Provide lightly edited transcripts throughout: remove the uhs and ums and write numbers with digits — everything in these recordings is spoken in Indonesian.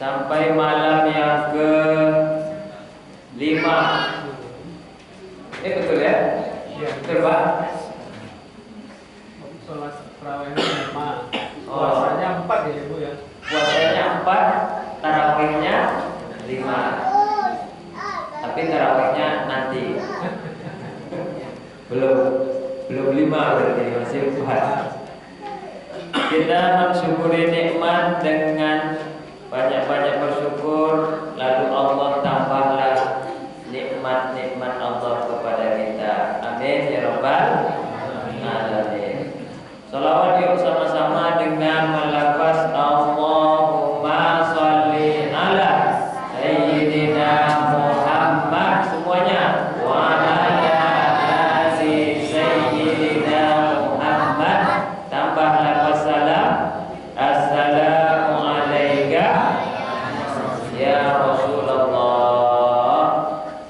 sampai malam yang ke 5. Betul ya? Iya. Betul Pak? Sholat tarawihnya 5. Puasanya 4 ya Ibu ya? Puasanya 4, tarawihnya 5. Tapi tarawihnya nanti. Belum 5 berarti masih 4. Kita mensyukuri nikmat dengan banyak-banyak bersyukur, lalu Allah tambahlah nikmat-nikmat Allah kepada kita. Amin ya rabbal alamin. Shalawat yuk sama-sama dengan melafaz Allahumma sholli ala sayyidina Muhammad semuanya. Wa ala ali sayyidina Muhammad. Tambah lafaz salam. Assalamu alayka ya Rasulullah.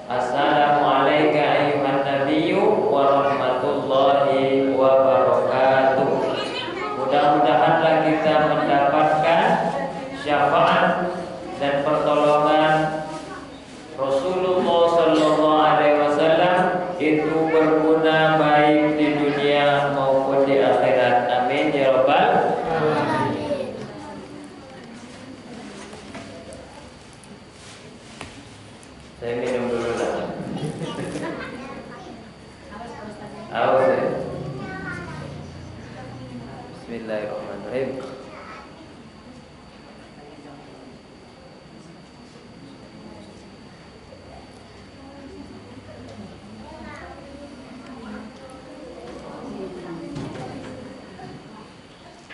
Assalamu alayka ayyuhan nabiyyu wa rahmatullahi wa barakatuh. Mudah-mudahanlah kita mendapatkan syafaat dan pertolongan Rasulullah sallallahu alaihi wasallam, itu berguna baik di dunia maupun di akhirat. Amin ya rabbal alamin. Saya minum dulu lah. Awas ya. Bismillahirrahmanirrahim.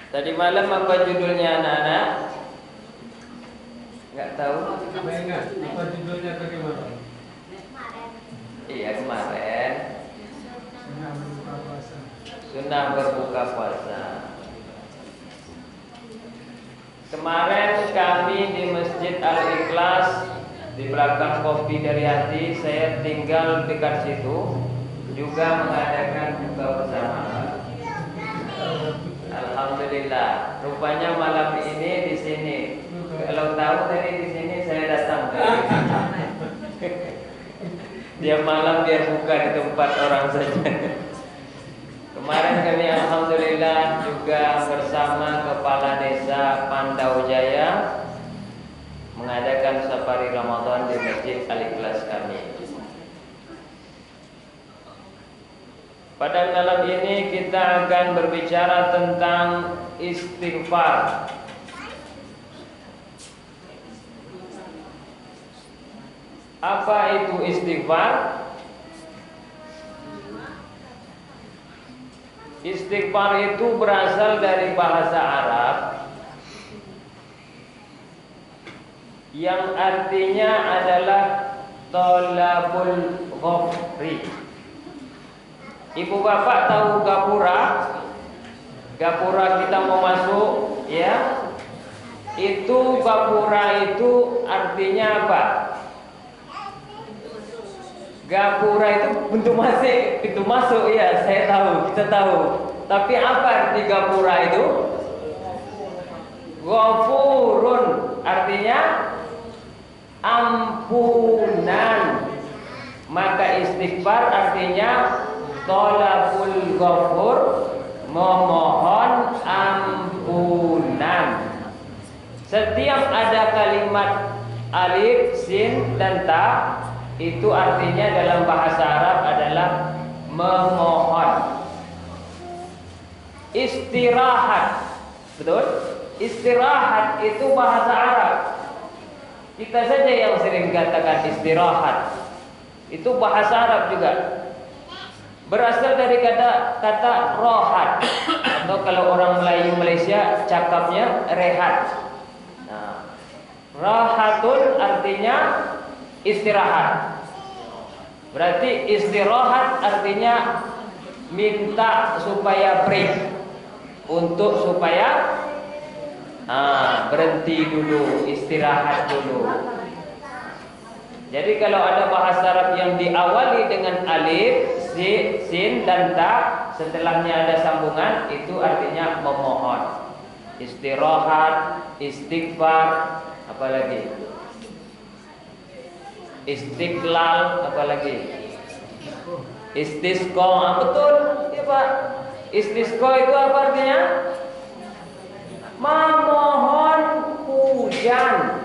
Tadi malam apa judulnya anak-anak? Enggak tahu. Apa ingat? Apa judulnya bagaimana? Iya kemarin. Sunnah berbuka puasa. Sunnah berbuka puasa. Kemarin kami di Masjid Al-Ikhlas di belakang Kopi dari Hati, saya tinggal dekat situ, juga mengadakan buka bersama. Alhamdulillah. Rupanya malam ini di sini. Kalau tahu tadi di sini saya datang. Dia malam biar buka di tempat orang saja. Kemarin kami alhamdulillah juga bersama Kepala Desa Pandau Jaya mengadakan safari Ramadan di Masjid Al-Ikhlas kami. Pada malam ini kita akan berbicara tentang istighfar. Apa itu istighfar? Istighfar itu berasal dari bahasa Arab yang artinya adalah tolabul ghafri. Ibu bapak tahu gapura? Gapura kita mau masuk, ya? Itu gapura itu artinya apa? Gapura itu pintu masuk, ya, saya tahu, kita tahu. Tapi apa arti gapura itu? Ghafurun artinya ampunan. Maka istighfar artinya tolabul ghafur, memohon ampunan. Setiap ada kalimat alif, sin, dan ta, itu artinya dalam bahasa Arab adalah memohon. Istirahat, betul? Istirahat itu bahasa Arab. Kita saja yang sering katakan istirahat. Itu bahasa Arab juga. Berasal dari kata rohat, atau kalau orang Melayu Malaysia cakapnya rehat. Nah, rahatun artinya istirahat. Berarti istirahat artinya minta supaya break, untuk supaya berhenti dulu, istirahat dulu. Jadi kalau ada bahasa Arab yang diawali dengan alif, sin, dan ta, setelahnya ada sambungan, itu artinya memohon. Istirahat, istighfar, Apalagi? Istiqlal, apalagi? Istisqa, betul ya Pak. Istisqa itu apa artinya? Memohon hujan.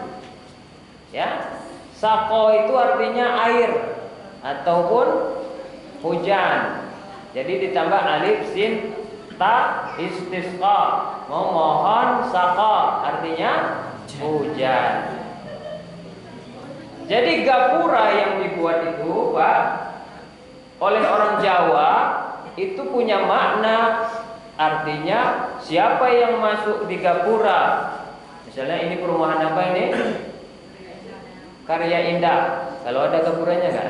Ya, saqo itu artinya air ataupun hujan. Jadi ditambah alif sin ta, istisqa, memohon, saqa artinya hujan. Jadi gapura yang dibuat itu Pak oleh orang Jawa itu punya makna, artinya siapa yang masuk di gapura. Misalnya ini perumahan apa ini? Karya Indah. Kalau ada gapuranya enggak?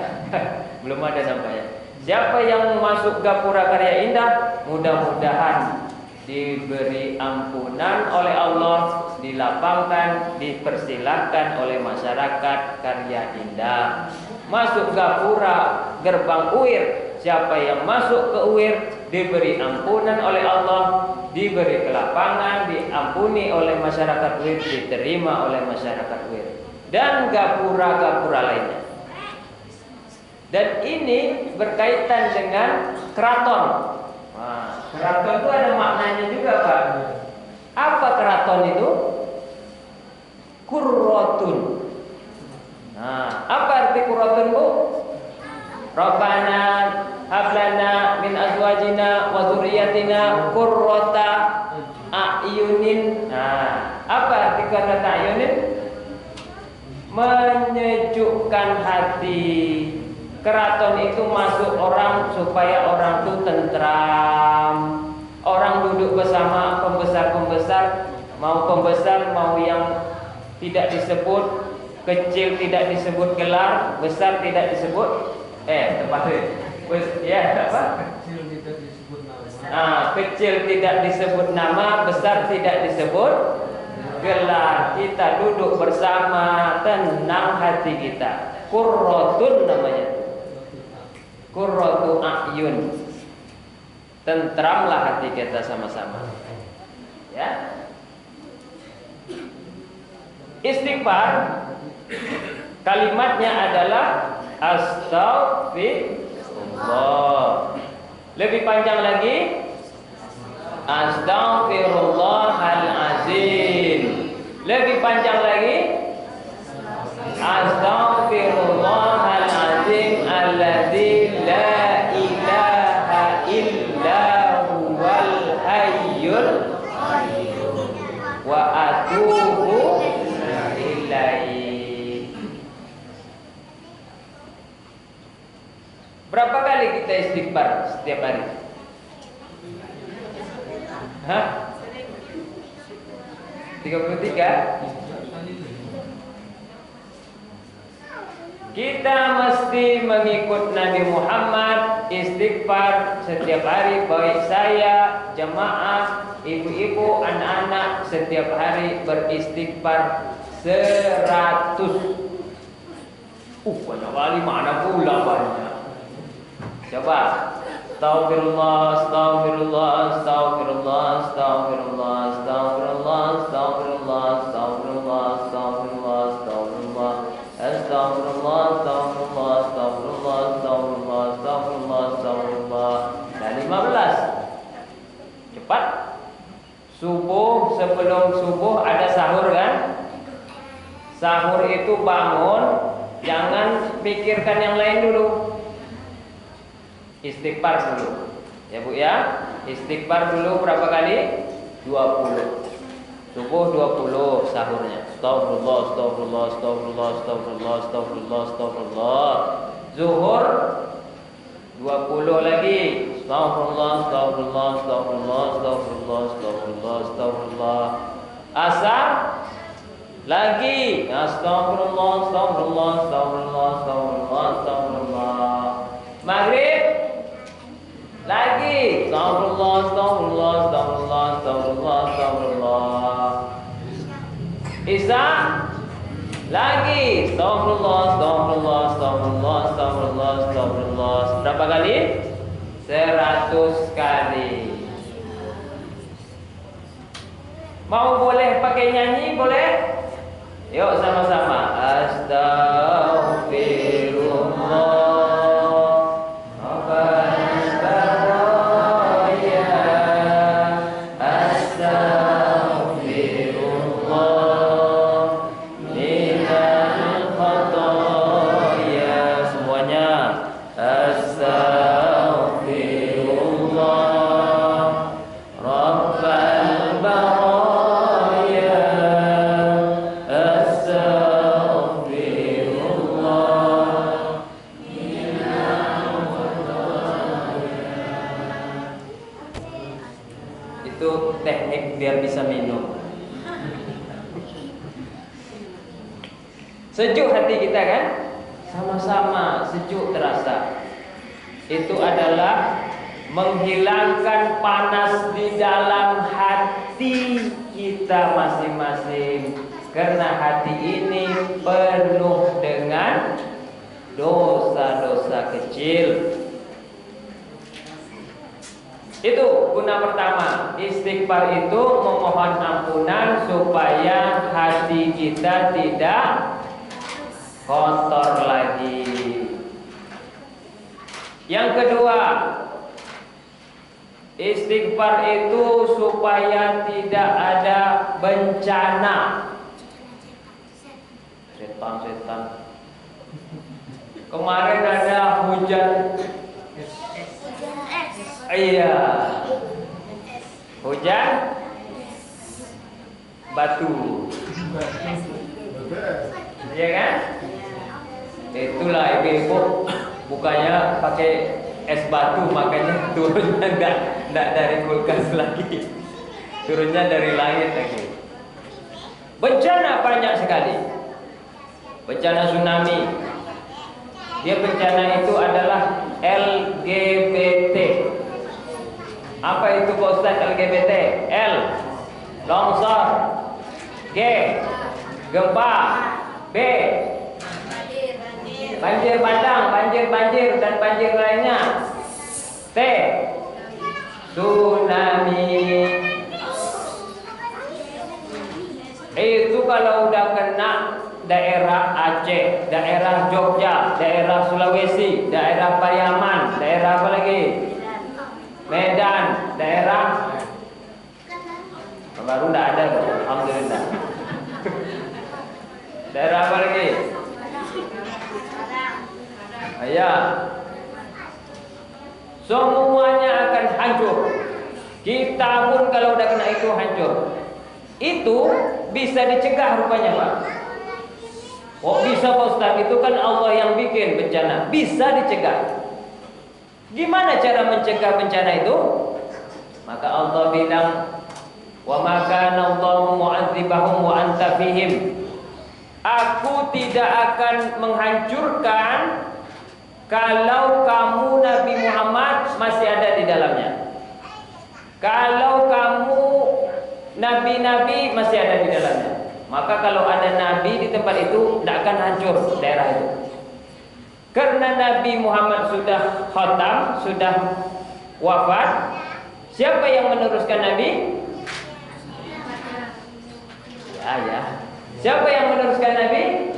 Belum ada namanya. Siapa yang masuk gapura Karya Indah, mudah-mudahan diberi ampunan oleh Allah, dilapangkan, dipersilahkan oleh masyarakat Karya Indah. Masuk gapura gerbang UIR, siapa yang masuk ke UIR diberi ampunan oleh Allah, diberi kelapangan, diampuni oleh masyarakat UIR, diterima oleh masyarakat UIR, dan gapura-gapura lainnya. Dan ini berkaitan dengan keraton. Nah, keraton itu ada maknanya juga Pak. Apa keraton itu? Qurratun. Nah, apa arti qurratun Bu? Rabbana hablana min azwajina wa dzurriyyatina qurrata a'yunin. Nah, apa arti qurrata a'yunin? Menyejukkan hati. Keraton itu masuk orang supaya orang itu tentram. Orang duduk bersama pembesar-pembesar, mau pembesar mau yang tidak disebut, kecil tidak disebut gelar, besar tidak disebut tepatnya. Ya, apa? Kecil tidak disebut nama. Kecil tidak disebut nama, besar tidak disebut gelar. Kita duduk bersama, tenang hati kita. Qurratun namanya. Qurratu a'yun. Tentramlah hati kita sama-sama. Ya. Istighfar kalimatnya adalah astaghfirullah. Lebih panjang lagi, astaghfirullahalazim. Lebih panjang lagi, astaghfirullahalazim alladzi la ilaha illa huwal hayyul wa atubu ilaihi. Berapa kali kita istighfar setiap hari? Hah? 33? Kita mesti mengikut Nabi Muhammad, istighfar setiap hari, baik saya, jamaah, ibu-ibu, anak-anak setiap hari beristighfar 100. Banyak kali, mana pula banyak. Coba. Astaghfirullah, astaghfirullah, astaghfirullah, astaghfirullah, astaghfirullah, astaghfirullah, astaghfirullah, astaghfirullah, astaghfirullah. Astagfirullah, astagfirullah, astagfirullah, astagfirullah, astagfirullah, astagfirullah. Dan 15. Cepat. Subuh, sebelum subuh ada sahur kan? Sahur itu bangun, jangan pikirkan yang lain dulu. Istighfar dulu. Ya Bu ya. Istighfar dulu berapa kali? 20. Subuh 20 sahurnya. Astagfirullah, astagfirullah, astagfirullah, astagfirullah, astagfirullah, astagfirullah. Zuhur 20 lagi. Astagfirullah, astagfirullah, astagfirullah, astagfirullah, astagfirullah, astagfirullah. Asar lagi. Astagfirullah, astagfirullah, astagfirullah, astagfirullah, astagfirullah. Maghrib lagi. Astagfirullah, astagfirullah, astagfirullah, astagfirullah, astagfirullah. Isya lagi. Astagfirullah, astagfirullah, astagfirullah, astagfirullah, astagfirullah. Berapa kali? 100 kali. Mau boleh pakai nyanyi? Boleh? Yuk sama-sama. Astaghfirullah. Rabbana baraya. Astaghfirullah. Minal khotoya. Semuanya. Astaghfirullah. Rabbal baraya. Astaghfirullah. Itu teknik biar bisa minum. Sejuk hati kita kan? Sama-sama sejuk terasa. Itu adalah menghilangkan panas di dalam hati kita masing-masing. Karena hati ini penuh dengan dosa-dosa kecil. Itu guna pertama. Istighfar itu memohon ampunan supaya hati kita tidak kotor lagi. Yang kedua, istighfar itu supaya tidak ada bencana. Setan. Kemarin ada hujan. Iya. Hujan batu. Iya kan? Itulah ibu-ibu bukannya pakai es batu, makanya turunnya enggak dari kulkas lagi. Turunnya dari langit lagi. Bencana banyak sekali. Bencana tsunami. Dia bencana itu adalah LGBT. Apa itu Pak Ustaz LGBT? L, longsor. G, gempa. B, banjir bandang, banjir dan banjir lainnya. T, tsunami. Itu kalau udah kena daerah Aceh, daerah Jogja, daerah Sulawesi, daerah Pariaman, daerah apa lagi? Medan, daerah baru tidak ada, alhamdulillah. Daerah apa lagi? Ya, semuanya akan hancur. Kita pun kalau udah kena itu hancur. Itu bisa dicegah rupanya, Pak. Oh bisa Pak Ustaz, itu kan Allah yang bikin bencana. Bisa dicegah. Gimana cara mencegah bencana itu? Maka Allah bilang, wa ma kana Allahu mu'adzibahum wa anta fihim. Aku tidak akan menghancurkan kalau kamu Nabi Muhammad masih ada di dalamnya. Kalau kamu nabi-nabi masih ada di dalamnya. Maka kalau ada nabi di tempat itu tidak akan hancur daerah itu. Karena Nabi Muhammad sudah khatam, sudah wafat. Siapa yang meneruskan Nabi? Ya. Siapa yang meneruskan Nabi?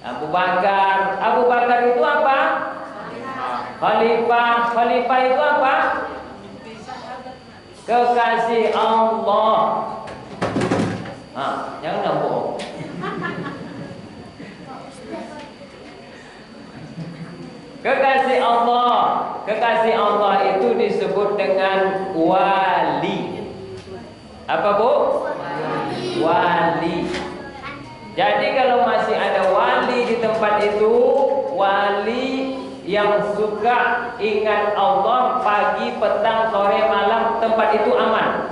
Abu Bakar. Abu Bakar itu apa? Khalifah. Khalifah itu apa? Kekasih Allah. Jangan bohong. Kekasih Allah. Kekasih Allah itu disebut dengan wali. Apa Bu? Wali. Jadi kalau masih ada wali di tempat itu, wali yang suka ingat Allah pagi, petang, sore, malam, tempat itu aman.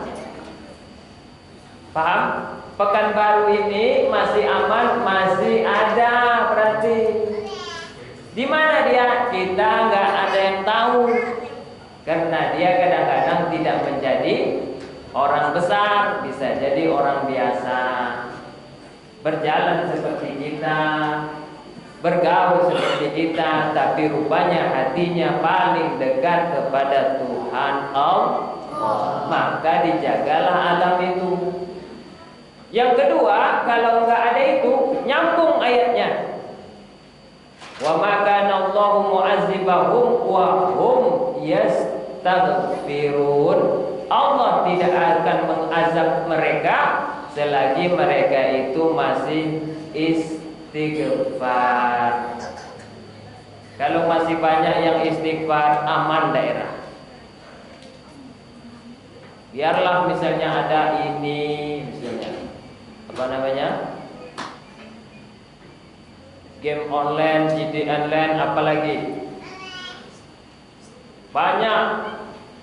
Paham? Pekanbaru ini masih aman, masih ada berarti. Di mana dia? Kita nggak ada yang tahu. Karena dia kadang-kadang tidak menjadi orang besar, bisa jadi orang biasa. Berjalan seperti kita, bergaul seperti kita, tapi rupanya hatinya paling dekat kepada Tuhan Allah. Maka dijagalah alam itu. Yang kedua, kalau nggak ada itu, nyambung ayatnya. Wa ma kana Allahu mu'azzibahum wa hum yastaghfirun. Allah tidak akan mengazab mereka selagi mereka itu masih istighfar. Kalau masih banyak yang istighfar, aman daerah. Biarlah misalnya ada ini, misalnya apa namanya, game online, GD online, apalagi banyak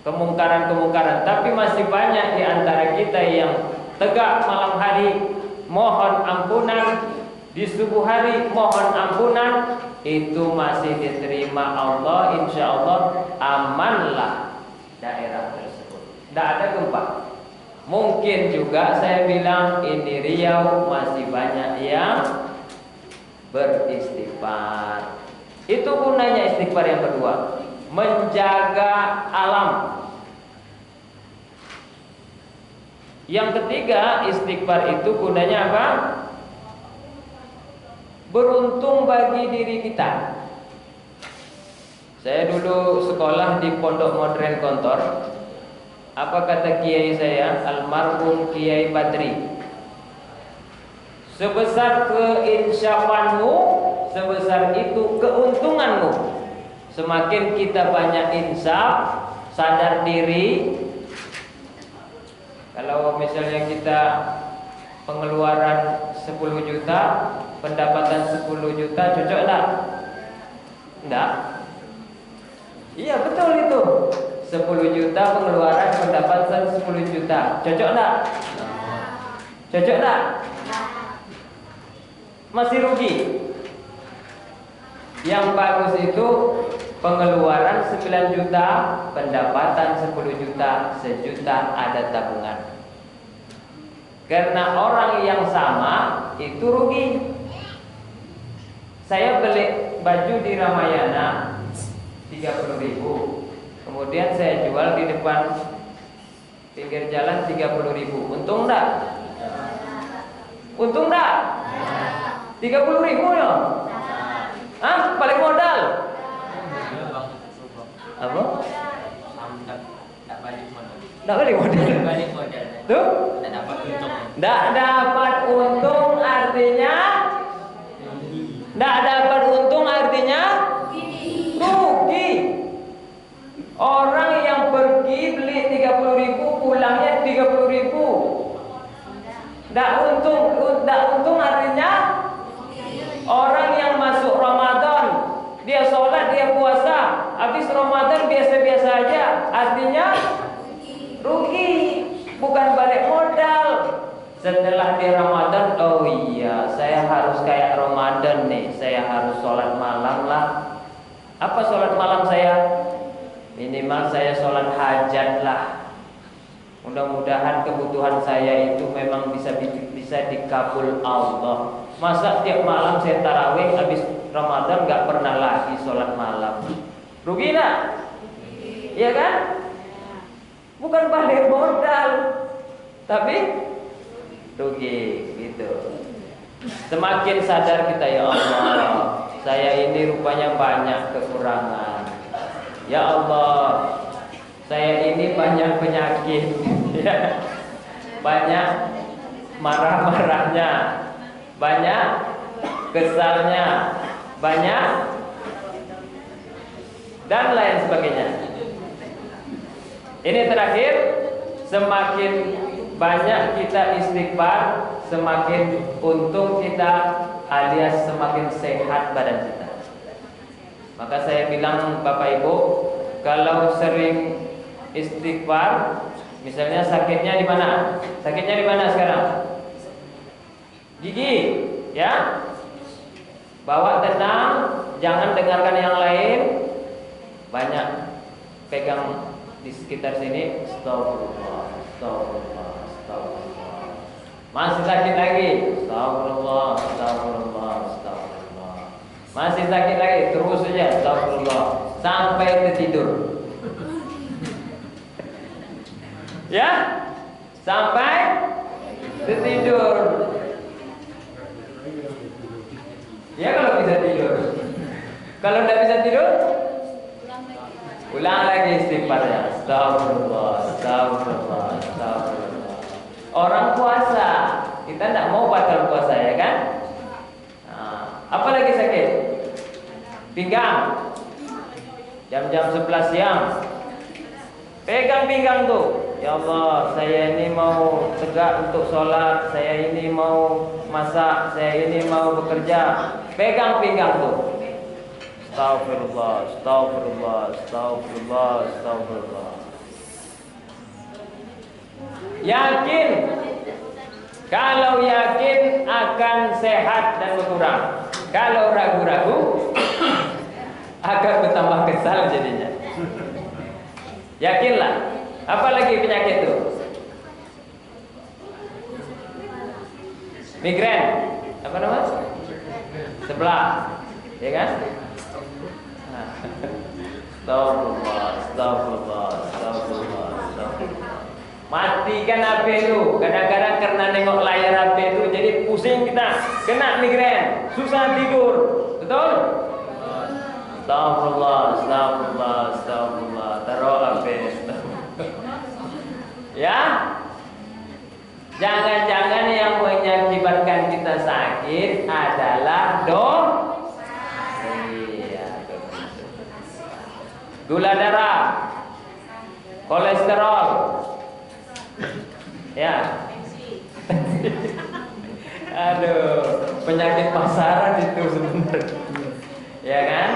kemungkaran-kemungkaran, tapi masih banyak di antara kita yang tegak malam hari mohon ampunan, di subuh hari mohon ampunan, itu masih diterima Allah, insya Allah amanlah daerah tersebut, tidak ada gempa. Mungkin juga saya bilang ini Riau masih banyak yang beristighfar. Itu gunanya istighfar yang kedua, menjaga alam. Yang ketiga, istighfar itu gunanya apa? Beruntung bagi diri kita. Saya dulu sekolah di Pondok Modern Kontor. Apa kata kiai saya, almarhum Kiai Badri? Sebesar keinsyafanmu, sebesar itu keuntunganmu. Semakin kita banyak insaf, sadar diri. Kalau misalnya kita pengeluaran 10 juta, pendapatan 10 juta, cocok enggak? Enggak. Iya betul itu. 10 juta pengeluaran, pendapatan 10 juta, cocok enggak? Cocok enggak? Masih rugi. Yang bagus itu pengeluaran 9 juta, pendapatan 10 juta, sejuta ada tabungan. Karena orang yang sama itu rugi. Saya beli baju di Ramayana 30.000, kemudian saya jual di depan pinggir jalan 30.000. Untung enggak? Untung enggak? 30.000 ya? Hah? Balik modal? Apa? Enggak balik modal. Tuh? Enggak dapat untung artinya rugi. Orang yang pergi beli 30.000 pulangnya 30.000. Enggak untung artinya orang yang masuk Ramadan, dia sholat, dia puasa, habis Ramadan biasa-biasa aja, artinya rugi, bukan balik modal. Setelah di Ramadan, oh iya, saya harus kayak Ramadan nih, saya harus sholat malam lah. Apa sholat malam saya? Minimal saya sholat hajat lah. Mudah-mudahan kebutuhan saya itu memang bisa dikabul Allah. Masa tiap malam saya tarawih, habis Ramadan nggak pernah lagi sholat malam, rugi nggak? Iya kan? Bukan balik modal, tapi rugi gitu. Semakin sadar kita, ya Allah, saya ini rupanya banyak kekurangan. Ya Allah, saya ini banyak penyakit, ya. Banyak marah-marahnya, banyak kesalnya, banyak dan lain sebagainya. Ini terakhir, semakin banyak kita istighfar, semakin untung kita, alias semakin sehat badan kita. Maka saya bilang Bapak Ibu, kalau sering istighfar, misalnya sakitnya di mana? Sakitnya di mana sekarang? Gigi, ya. Bawa tenang, jangan dengarkan yang lain. Banyak pegang di sekitar sini. Astagfirullah, astagfirullah, astagfirullah. Masih sakit lagi. Astagfirullah, astagfirullah, astagfirullah. Masih sakit lagi, terus saja astagfirullah sampai tertidur. Ya, sampai Tidur. Ya kalau bisa tidur. Kalau tidak bisa tidur, ulang lagi istighfarnya. Astagfirullah, astagfirullah, astagfirullah. Orang puasa, kita tidak mau batal puasa ya kan? Nah, apalagi sakit? Pinggang. Jam-jam 11 siang. Pegang pinggang tuh. Ya Allah, saya ini mau tegak untuk sholat, saya ini mau masak, saya ini mau bekerja. Pegang pinggang tuh. Astagfirullah, astagfirullah, astagfirullah, astagfirullah. Yakin. Kalau yakin akan sehat dan berkurang. Kalau ragu-ragu akan bertambah kesal jadinya. Yakinlah. Apalagi penyakit itu? Migrain. Apa namanya? Sebelah. Ya kan? Astagfirullah, astagfirullah, astagfirullah, astagfirullah. Matikan HP itu. Kadang-kadang karena nengok layar HP itu jadi pusing kita, kena migrain, susah tidur. Betul? Astagfirullah, astagfirullah, astagfirullah. Taruh HP. Ya? Jangan-jangan yang mengakibatkan kita sakit adalah gula darah, kolesterol, ya. Aduh, penyakit pasaran itu sebenarnya, ya kan?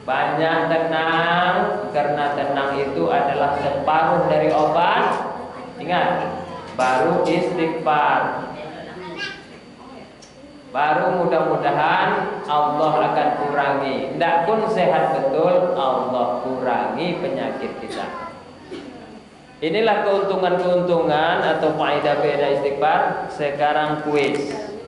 Banyak tenang, karena tenang itu adalah separuh dari obat. Ingat, baru istighfar. Baru mudah-mudahan Allah akan kurangi. Tidak pun sehat betul, Allah kurangi penyakit kita. Inilah keuntungan-keuntungan atau faedah istighfar. Sekarang kuis.